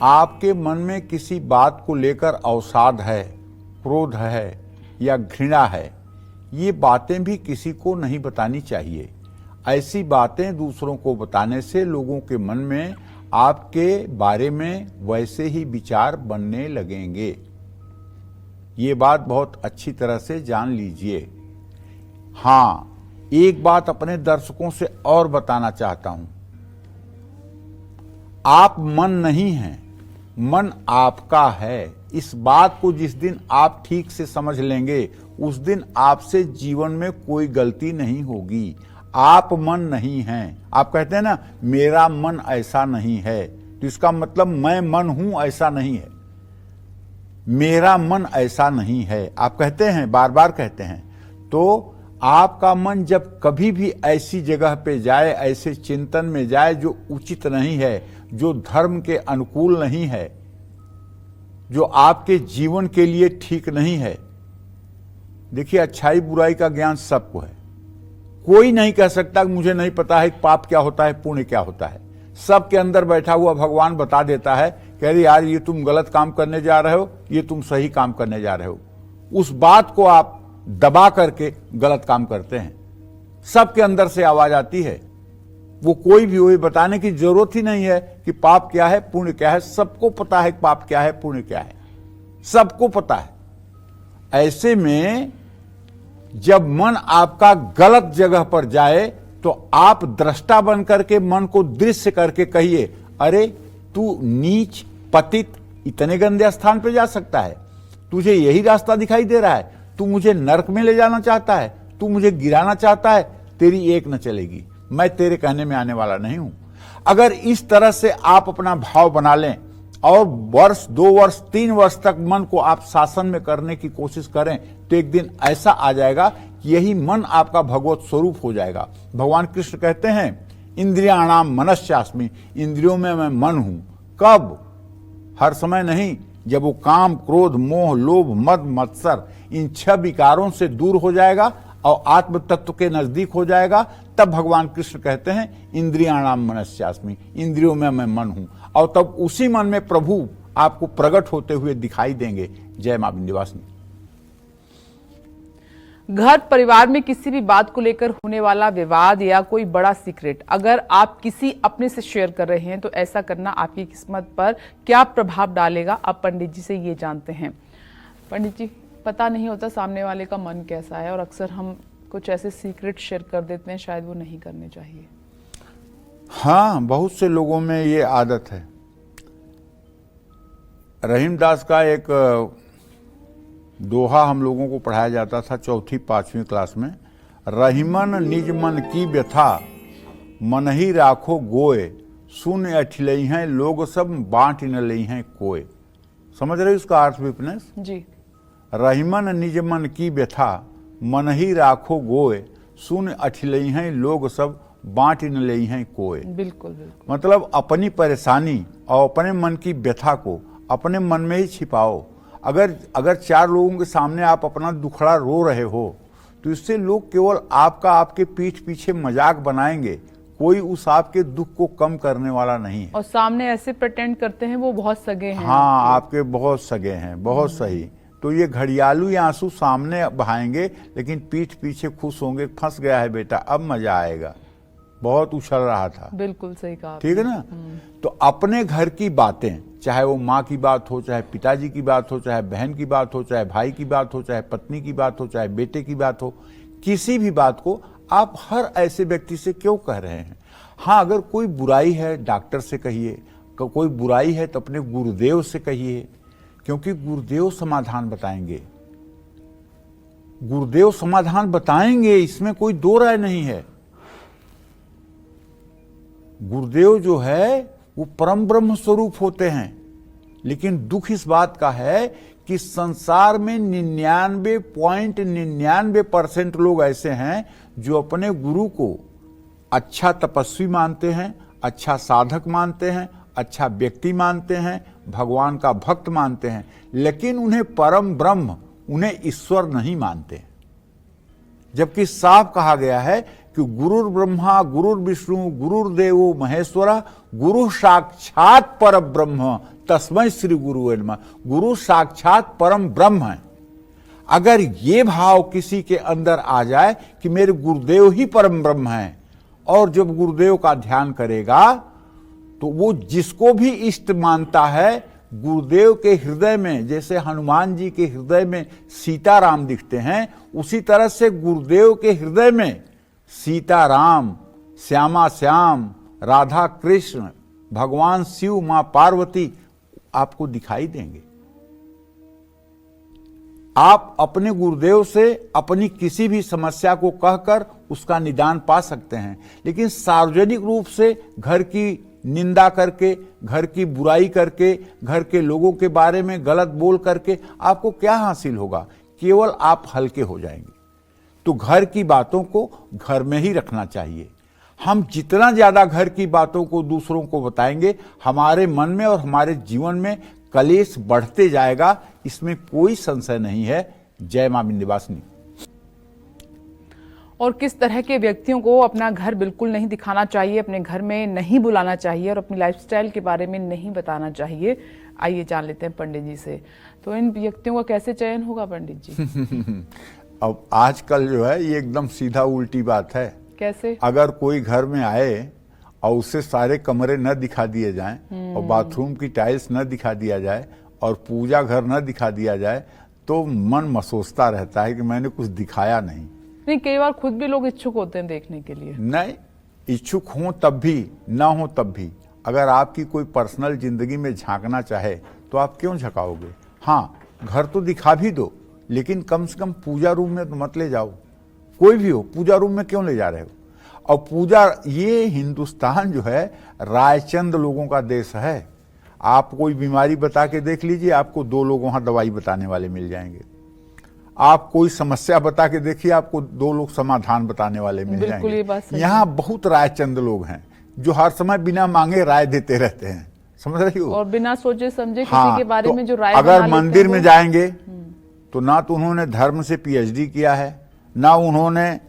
आपके मन में किसी बात को लेकर अवसाद है, क्रोध है या घृणा है, ये बातें भी किसी को नहीं बतानी चाहिए। ऐसी बातें दूसरों को बताने से लोगों के मन में आपके बारे में वैसे ही विचार बनने लगेंगे। ये बात बहुत अच्छी तरह से जान लीजिए। हाँ, एक बात अपने दर्शकों से और बताना चाहता हूं। आप मन नहीं हैं, मन आपका है। इस बात को जिस दिन आप ठीक से समझ लेंगे, उस दिन आपसे जीवन में कोई गलती नहीं होगी। आप मन नहीं हैं। आप कहते हैं ना, मेरा मन ऐसा नहीं है, तो इसका मतलब मैं मन हूं ऐसा नहीं है। मेरा मन ऐसा नहीं है आप कहते हैं, बार बार कहते हैं। तो आपका मन जब कभी भी ऐसी जगह पे जाए, ऐसे चिंतन में जाए जो उचित नहीं है, जो धर्म के अनुकूल नहीं है, जो आपके जीवन के लिए ठीक नहीं है। देखिए, अच्छाई बुराई का ज्ञान सबको है। कोई नहीं कह सकता कि मुझे नहीं पता है पाप क्या होता है, पुण्य क्या होता है। सबके अंदर बैठा हुआ भगवान बता देता है, कह रही यार ये तुम गलत काम करने जा रहे हो, ये तुम सही काम करने जा रहे हो। उस बात को आप दबा करके गलत काम करते हैं। सबके अंदर से आवाज आती है। वो कोई भी हो, बताने की जरूरत ही नहीं है कि पाप क्या है, पुण्य क्या है। सबको पता है पाप क्या है, पुण्य क्या है, सबको पता है। ऐसे में जब मन आपका गलत जगह पर जाए तो आप दृष्टा बन करके मन को दृश्य करके कहिए, अरे तू नीच पतित इतने गंदे स्थान पे जा सकता है, तुझे यही रास्ता दिखाई दे रहा है, तू मुझे नरक में ले जाना चाहता है, तू मुझे गिराना चाहता है, तेरी एक न चलेगी, मैं तेरे कहने में आने वाला नहीं हूं। अगर इस तरह से आप अपना भाव बना लें और वर्ष 2 वर्ष 3 वर्ष तक मन को आप शासन में करने की कोशिश करें, तो एक दिन ऐसा आ जाएगा कि यही मन आपका भगवत स्वरूप हो जाएगा। भगवान कृष्ण कहते हैं इंद्रियाणाम मनश्चास्मि, इंद्रियों में मैं मन हूं। कब? हर समय नहीं। जब वो काम, क्रोध, मोह, लोभ, मद, मत्सर इन 6 विकारों से दूर हो जाएगा और आत्म तत्व के नजदीक हो जाएगा, तब भगवान कृष्ण कहते हैं इंद्रियाणाम मनश्चास्मि, इंद्रियों में मैं मन हूं। और तब उसी मन में प्रभु आपको प्रकट होते हुए दिखाई देंगे। जय मां विंध्यवासिनी। घर परिवार में किसी भी बात को लेकर होने वाला विवाद या कोई बड़ा सीक्रेट अगर आप किसी अपने से शेयर कर रहे हैं तो ऐसा करना आपकी किस्मत पर क्या प्रभाव डालेगा, आप पंडित जी से ये जानते हैं। पंडित जी, पता नहीं होता सामने वाले का मन कैसा है और अक्सर हम कुछ ऐसे सीक्रेट शेयर कर देते हैं, शायद वो नहीं करने चाहिए। हाँ, बहुत से लोगों में ये आदत है। रहीमदास का एक दोहा हम लोगों को पढ़ाया जाता था 4वीं 5वीं क्लास में। रहीमन निज मन की व्यथा, मन ही राखो गोए, सुन अठिलई हैं लोग सब, बांट न लई हैं कोय। समझ रहे उसका अर्थ विपनेश जी? रहीमन निज मन की व्यथा, मन ही राखो गोए, सुन अठिलई हैं लोग सब, बांट न लई हैं कोय। बिल्कुल बिल्कुल। मतलब अपनी परेशानी और अपने मन की व्यथा को अपने मन में ही छिपाओ। अगर 4 लोगों के सामने आप अपना दुखड़ा रो रहे हो तो इससे लोग केवल आपके पीठ पीछे मजाक बनाएंगे, कोई उस आपके दुख को कम करने वाला नहीं है। और सामने ऐसे प्रिटेंड करते हैं वो बहुत सगे हैं। हाँ, आपके बहुत सगे हैं, बहुत सही। तो ये घड़ियालू या आंसू सामने बहाएंगे लेकिन पीठ पीछे खुश होंगे, फंस गया है बेटा, अब मजा आएगा, बहुत उछल रहा था। बिल्कुल सही कहा, ठीक है ना। तो अपने घर की बातें, चाहे वो माँ की बात हो, चाहे पिताजी की बात हो, चाहे बहन की बात हो, चाहे भाई की बात हो, चाहे पत्नी की बात हो, चाहे बेटे की बात हो, किसी भी बात को आप हर ऐसे व्यक्ति से क्यों कह रहे हैं। हाँ, अगर कोई बुराई है डॉक्टर से कहिए, कोई बुराई है तो अपने गुरुदेव से कहिए, क्योंकि गुरुदेव समाधान बताएंगे। गुरुदेव समाधान बताएंगे, इसमें कोई दो राय नहीं है। गुरुदेव जो है वो परम ब्रह्म स्वरूप होते हैं। लेकिन दुख इस बात का है कि संसार में 99.99% लोग ऐसे हैं जो अपने गुरु को अच्छा तपस्वी मानते हैं, अच्छा साधक मानते हैं, अच्छा व्यक्ति मानते हैं, भगवान का भक्त मानते हैं, लेकिन उन्हें परम ब्रह्म, उन्हें ईश्वर नहीं मानते। जबकि साफ कहा गया है कि गुरुर ब्रह्मा गुरुर विष्णु गुरुर्देवो महेश्वरा, गुरु साक्षात पर ब्रह्म तस्मै श्री गुरु नमः। गुरु साक्षात परम ब्रह्म है। अगर ये भाव किसी के अंदर आ जाए कि मेरे गुरुदेव ही परम ब्रह्म हैं, और जब गुरुदेव का ध्यान करेगा तो वो जिसको भी इष्ट मानता है, गुरुदेव के हृदय में जैसे हनुमान जी के हृदय में सीताराम दिखते हैं, उसी तरह से गुरुदेव के हृदय में सीताराम, श्यामा श्याम, राधा कृष्ण, भगवान शिव, मां पार्वती आपको दिखाई देंगे। आप अपने गुरुदेव से अपनी किसी भी समस्या को कहकर उसका निदान पा सकते हैं, लेकिन सार्वजनिक रूप से घर की निंदा करके, घर की बुराई करके, घर के लोगों के बारे में गलत बोल करके आपको क्या हासिल होगा? केवल आप हल्के हो जाएंगे। तो घर की बातों को घर में ही रखना चाहिए। हम जितना ज्यादा घर की बातों को दूसरों को बताएंगे, हमारे मन में और हमारे जीवन में कलेश बढ़ते जाएगा, इसमें कोई संशय नहीं है। जय मां विंध्यवासिनी। और किस तरह के व्यक्तियों को अपना घर बिल्कुल नहीं दिखाना चाहिए, अपने घर में नहीं बुलाना चाहिए और अपनी लाइफस्टाइल के बारे में नहीं बताना चाहिए, आइए जान लेते हैं पंडित जी से। तो इन व्यक्तियों का कैसे चयन होगा पंडित जी? अब आजकल जो है ये एकदम सीधा उल्टी बात है। कैसे? अगर कोई घर में आए और उससे सारे कमरे न दिखा दिए जाएं और बाथरूम की टाइल्स न दिखा दिया जाए और पूजा घर न दिखा दिया जाए तो मन महसूसता रहता है कि मैंने कुछ दिखाया नहीं। नहीं, कई बार खुद भी लोग इच्छुक होते हैं देखने के लिए। नहीं, इच्छुक हों तब भी, ना हो तब भी। अगर आपकी कोई पर्सनल जिंदगी में झांकना चाहे तो आप क्यों झकाओगे? हाँ, घर तो दिखा भी दो, लेकिन कम से कम पूजा रूम में तो मत ले जाओ। कोई भी हो, पूजा रूम में क्यों ले जा रहे हो? और पूजा, ये हिंदुस्तान जो है रायचंद लोगों का देश है। आप कोई बीमारी बता के देख लीजिए, आपको 2 लोग वहां दवाई बताने वाले मिल जाएंगे। आप कोई समस्या बता के देखिए, आपको 2 लोग समाधान बताने वाले मिल बिल्कुल, ये बात जाएंगे। सही यहाँ बहुत रायचंद लोग हैं जो हर समय बिना मांगे राय देते रहते हैं, समझ रही हो? और बिना सोचे समझे हाँ, किसी के बारे तो में जो राय अगर बना लेते मंदिर हैं में वो- जाएंगे तो ना तो उन्होंने धर्म से पीएचडी किया है, ना उन्होंने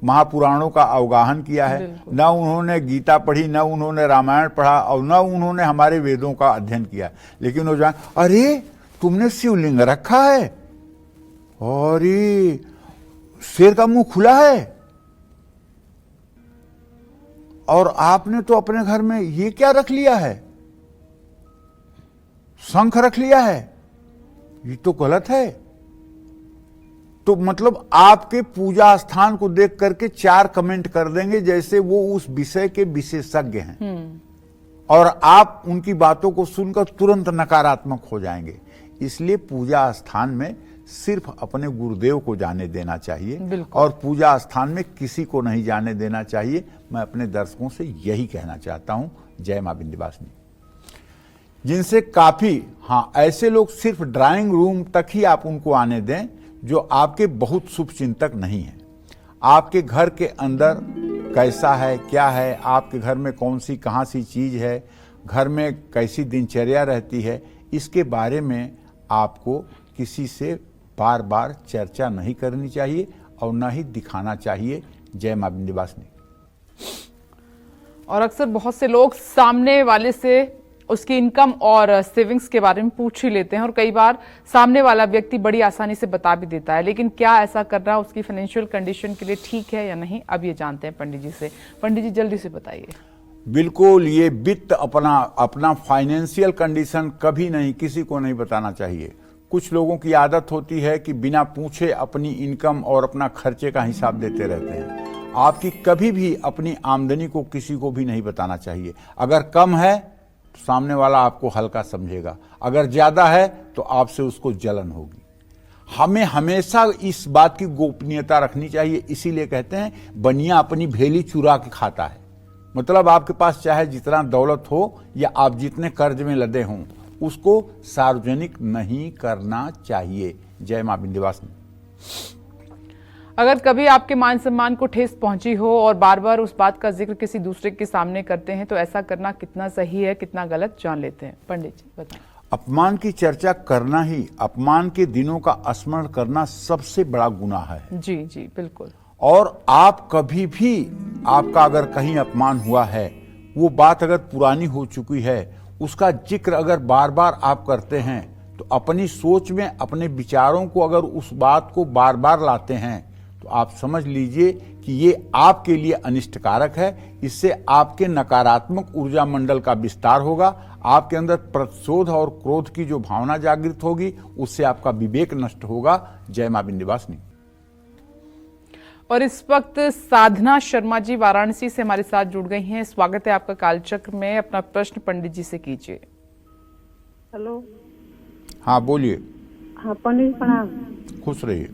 महापुराणों का अवगाहन किया है, बिल्कुल। ना उन्होंने गीता पढ़ी, ना उन्होंने रामायण पढ़ा और ना उन्होंने हमारे वेदों का अध्ययन किया। लेकिन वो जान, अरे तुमने शिवलिंग रखा है, अरे शेर का मुंह खुला है, और आपने तो अपने घर में ये क्या रख लिया है, शंख रख लिया है, ये तो गलत है। तो मतलब आपके पूजा स्थान को देख करके 4 कमेंट कर देंगे जैसे वो उस विषय के विशेषज्ञ हैं, और आप उनकी बातों को सुनकर तुरंत नकारात्मक हो जाएंगे। इसलिए पूजा स्थान में सिर्फ अपने गुरुदेव को जाने देना चाहिए बिल्कुल। और पूजा स्थान में किसी को नहीं जाने देना चाहिए। मैं अपने दर्शकों से यही कहना चाहता हूं। जय मां विंध्यवासिनी। जिनसे काफी, हाँ, ऐसे लोग सिर्फ ड्राइंग रूम तक ही आप उनको आने दें जो आपके बहुत शुभ चिंतक नहीं है। आपके घर के अंदर कैसा है, क्या है, आपके घर में कौन सी कहाँ सी चीज है, घर में कैसी दिनचर्या रहती है, इसके बारे में आपको किसी से बार बार चर्चा नहीं करनी चाहिए और न ही दिखाना चाहिए। जय मां विंध्यवासिनी। और अक्सर बहुत से लोग सामने वाले से उसकी इनकम और सेविंग्स के बारे में पूछ ही लेते हैं, और कई बार सामने वाला व्यक्ति बड़ी आसानी से बता भी देता है, लेकिन क्या ऐसा करना उसकी फाइनेंशियल कंडीशन के लिए ठीक है या नहीं, अब ये जानते हैं पंडित जी से। पंडित जी जल्दी से बताइए। बिल्कुल, ये वित्त अपना फाइनेंशियल कंडीशन कभी नहीं, किसी को नहीं बताना चाहिए। कुछ लोगों की आदत होती है कि बिना पूछे अपनी इनकम और अपना खर्चे का हिसाब देते रहते हैं। आपकी कभी भी अपनी आमदनी को किसी को भी नहीं बताना चाहिए। अगर कम है तो सामने वाला आपको हल्का समझेगा, अगर ज्यादा है तो आपसे उसको जलन होगी। हमें हमेशा इस बात की गोपनीयता रखनी चाहिए। इसीलिए कहते हैं बनिया अपनी भेली चुरा के खाता है। मतलब आपके पास चाहे जितना दौलत हो या आप जितने कर्ज में लदे हों, उसको सार्वजनिक नहीं करना चाहिए। जय मां विंध्यवासिनी। अगर कभी आपके मान सम्मान को ठेस पहुंची हो और बार बार उस बात का जिक्र किसी दूसरे के सामने करते हैं, तो ऐसा करना कितना सही है, कितना गलत, जान लेते हैं। पंडित जी बताएं। अपमान की चर्चा करना ही, अपमान के दिनों का स्मरण करना सबसे बड़ा गुनाह है। जी जी बिल्कुल। और आप कभी भी, आपका अगर कहीं अपमान हुआ है, वो बात अगर पुरानी हो चुकी है, उसका जिक्र अगर बार बार आप करते हैं, तो अपनी सोच में अपने विचारों को अगर उस बात को बार बार लाते हैं, तो आप समझ लीजिए कि ये आपके लिए अनिष्टकारक है। इससे आपके नकारात्मक ऊर्जा मंडल का विस्तार होगा, आपके अंदर प्रतिशोध और क्रोध की जो भावना जागृत होगी, उससे आपका विवेक नष्ट होगा। जय मां विंध्यवासिनी। और इस वक्त साधना शर्मा जी वाराणसी से हमारे साथ जुड़ गई हैं। स्वागत है आपका कालचक्र में। अपना प्रश्न पंडित जी से कीजिए। हेलो। हाँ बोलिए। हाँ पंडित जी प्रणाम। खुश रहिए।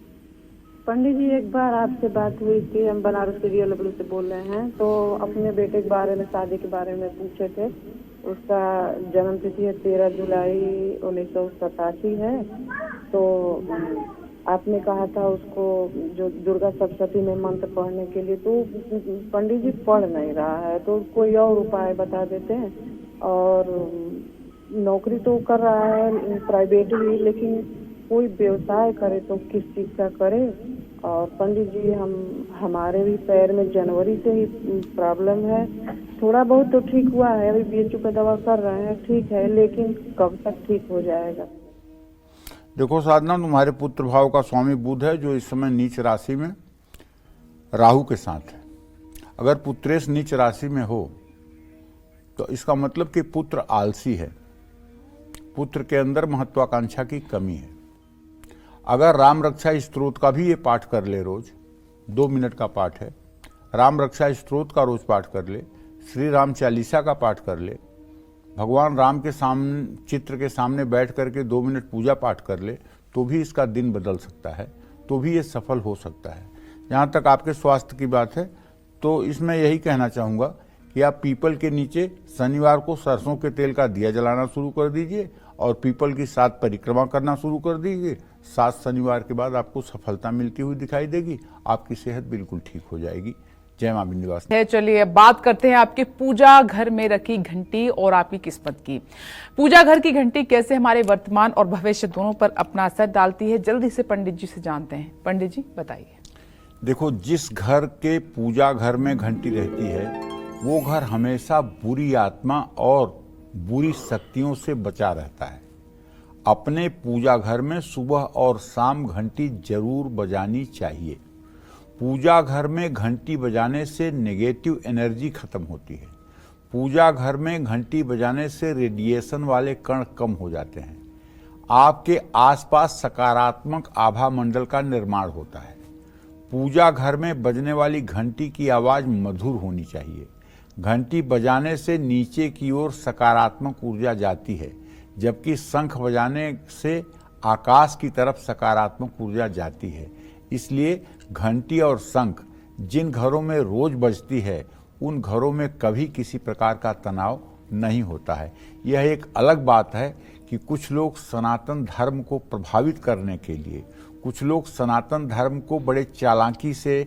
पंडित जी एक बार आपसे बात हुई थी, हम बनारस से से बोल रहे हैं, तो अपने बेटे के बारे में, शादी के बारे में पूछे थे। उसका जन्म तिथि है 13 जुलाई 1987 है। तो आपने कहा था उसको जो दुर्गा सप्तशती में मंत्र पढ़ने के लिए, तो पंडित जी पढ़ नहीं रहा है, तो कोई और उपाय बता देते हैं। और नौकरी तो कर रहा है प्राइवेट ही, लेकिन कोई व्यवसाय करे तो किस चीज का करे। और पंडित जी हमारे भी पैर में जनवरी से ही प्रॉब्लम है। थोड़ा बहुत तो ठीक हुआ है, अभी बीएचयू का दवा कर रहे हैं, ठीक है, लेकिन कब तक ठीक हो जाएगा? देखो साधना, तुम्हारे पुत्र भाव का स्वामी बुध है, जो इस समय नीच राशि में राहु के साथ है। अगर पुत्रेश नीच राशि में हो तो इसका मतलब कि पुत्र आलसी है, पुत्र के अंदर महत्वाकांक्षा की कमी है। अगर राम रक्षा स्त्रोत का भी ये पाठ कर ले, रोज 2 मिनट का पाठ है, राम रक्षा स्त्रोत का रोज पाठ कर ले, श्री राम चालीसा का पाठ कर ले, भगवान राम के सामने चित्र के सामने बैठ करके 2 मिनट पूजा पाठ कर ले, तो भी इसका दिन बदल सकता है, तो भी ये सफल हो सकता है। जहाँ तक आपके स्वास्थ्य की बात है, तो इसमें यही कहना चाहूँगा कि आप पीपल के नीचे शनिवार को सरसों के तेल का दिया जलाना शुरू कर दीजिए और पीपल की 7 परिक्रमा करना शुरू कर दीजिए। 7 शनिवार के बाद आपको सफलता मिलती हुई दिखाई देगी, आपकी सेहत बिल्कुल ठीक हो जाएगी। जय मां विंध्यवासिनी। चलिए अब बात करते हैं आपके पूजा घर में रखी घंटी और आपकी किस्मत की। पूजा घर की घंटी कैसे हमारे वर्तमान और भविष्य दोनों पर अपना असर डालती है, जल्दी से पंडित जी से जानते हैं। पंडित जी बताइए। देखो, जिस घर के पूजा घर में घंटी रहती है वो घर हमेशा बुरी आत्मा और बुरी शक्तियों से बचा रहता है। अपने पूजा घर में सुबह और शाम घंटी जरूर बजानी चाहिए। पूजा घर में घंटी बजाने से नेगेटिव एनर्जी खत्म होती है। पूजा घर में घंटी बजाने से रेडिएशन वाले कण कम हो जाते हैं। आपके आसपास सकारात्मक आभा मंडल का निर्माण होता है। पूजा घर में बजने वाली घंटी की आवाज मधुर होनी चाहिए। घंटी बजाने से नीचे की ओर सकारात्मक ऊर्जा जाती है, जबकि शंख बजाने से आकाश की तरफ सकारात्मक ऊर्जा जाती है। इसलिए घंटी और शंख जिन घरों में रोज बजती है उन घरों में कभी किसी प्रकार का तनाव नहीं होता है। यह एक अलग बात है कि कुछ लोग सनातन धर्म को प्रभावित करने के लिए, कुछ लोग सनातन धर्म को बड़े चालाकी से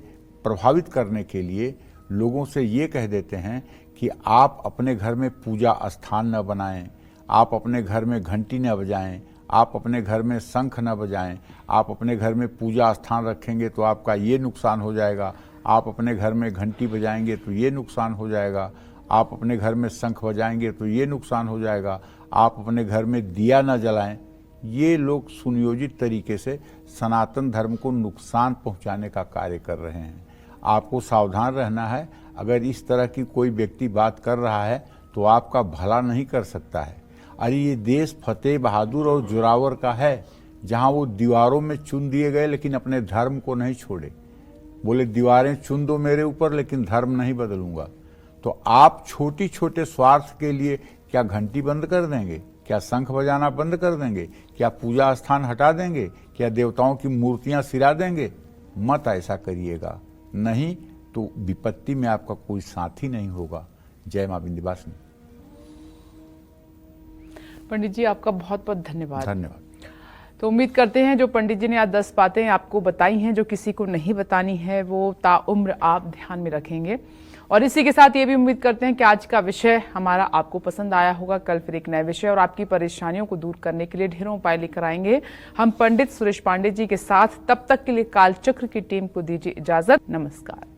प्रभावित करने के लिए लोगों से ये कह देते हैं कि आप अपने घर में पूजा स्थान न बनाएं, आप अपने घर में घंटी न बजाएं, आप अपने घर में शंख न बजाएं, आप अपने घर में पूजा स्थान रखेंगे तो आपका ये नुकसान हो जाएगा, आप अपने घर में घंटी बजाएंगे तो ये नुकसान हो जाएगा, आप अपने घर में शंख बजाएंगे तो ये नुकसान हो जाएगा, आप अपने घर में दिया न जलाएं। ये लोग सुनियोजित तरीके से सनातन धर्म को नुकसान पहुंचाने का कार्य कर रहे हैं। आपको सावधान रहना है। अगर इस तरह की कोई व्यक्ति बात कर रहा है तो आपका भला नहीं कर सकता है। अरे ये देश फतेह बहादुर और जोरावर का है, जहां वो दीवारों में चुन दिए गए लेकिन अपने धर्म को नहीं छोड़े। बोले दीवारें चुन दो मेरे ऊपर लेकिन धर्म नहीं बदलूंगा। तो आप छोटी छोटे स्वार्थ के लिए क्या घंटी बंद कर देंगे? क्या शंख बजाना बंद कर देंगे? क्या पूजा स्थान हटा देंगे? क्या देवताओं की मूर्तियां सिरा देंगे? मत ऐसा करिएगा, नहीं तो विपत्ति में आपका कोई साथी नहीं होगा। जय मां विंध्यवासिनी। पंडित जी आपका बहुत बहुत धन्यवाद। धन्यवाद। तो उम्मीद करते हैं जो पंडित जी ने आज 10 बातें आपको बताई हैं जो किसी को नहीं बतानी है वो ताउम्र आप ध्यान में रखेंगे। और इसी के साथ ये भी उम्मीद करते हैं कि आज का विषय हमारा आपको पसंद आया होगा। कल फिर एक नए विषय और आपकी परेशानियों को दूर करने के लिए ढेरों उपाय लेकर आएंगे हम पंडित सुरेश पांडे जी के साथ। तब तक के लिए कालचक्र की टीम को दीजिए इजाजत। नमस्कार।